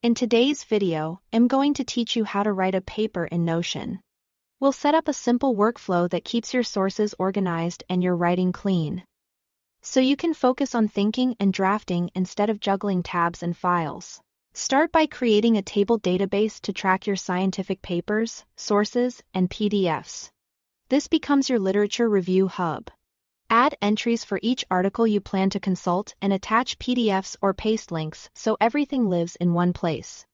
In today's video, I'm going to teach you how to write a paper in Notion. We'll set up a simple workflow that keeps your sources organized and your writing clean, so you can focus on thinking and drafting instead of juggling tabs and files. Start by creating a table database to track your scientific papers, sources, and PDFs. This becomes your literature review hub. Add entries for each article you plan to consult and attach PDFs or paste links so everything lives in one place.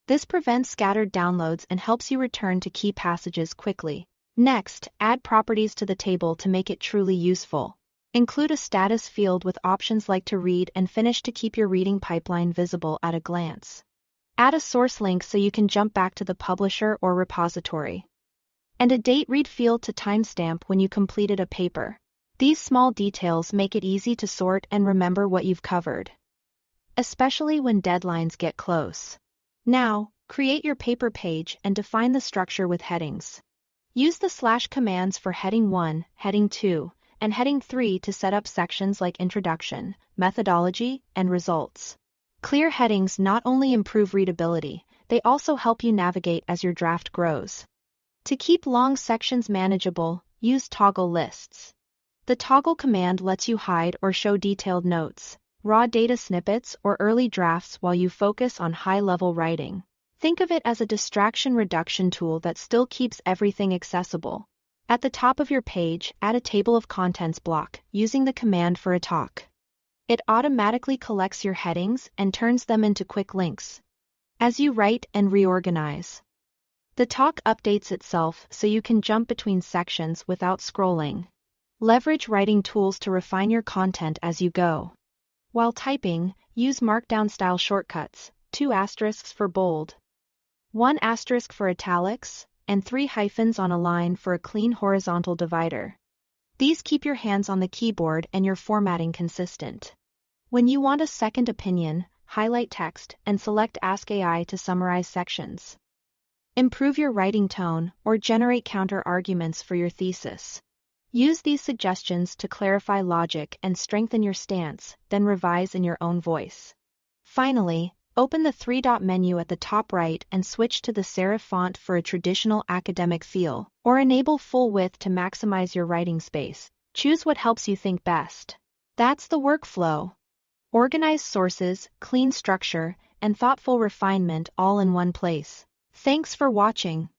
This prevents scattered downloads and helps you return to key passages quickly. Next, add properties to the table to make it truly useful. Include a status field with options like to read and finish to keep your reading pipeline visible at a glance. Add a source link so you can jump back to the publisher or repository. And a date read field to timestamp when you completed a paper. These small details make it easy to sort and remember what you've covered, especially when deadlines get close. Now, create your paper page and define the structure with headings. Use the / commands for heading 1, heading 2, and heading 3 to set up sections like introduction, methodology, and results. Clear headings not only improve readability, they also help you navigate as your draft grows. To keep long sections manageable, use toggle lists. The toggle command lets you hide or show detailed notes, raw data snippets, or early drafts while you focus on high-level writing. Think of it as a distraction reduction tool that still keeps everything accessible. At the top of your page, add a table of contents block using the command for a talk. It automatically collects your headings and turns them into quick links as you write and reorganize. The talk updates itself so you can jump between sections without scrolling. Leverage writing tools to refine your content as you go. While typing, use markdown-style shortcuts, 2 asterisks for bold, 1 asterisk for italics, and 3 hyphens on a line for a clean horizontal divider. These keep your hands on the keyboard and your formatting consistent. When you want a second opinion, highlight text and select Ask AI to summarize sections. Improve your writing tone or generate counter-arguments for your thesis. Use these suggestions to clarify logic and strengthen your stance, then revise in your own voice. Finally, open the 3-dot menu at the top right and switch to the serif font for a traditional academic feel, or enable full width to maximize your writing space. Choose what helps you think best. That's the workflow. Organized sources, clean structure, and thoughtful refinement all in one place. Thanks for watching.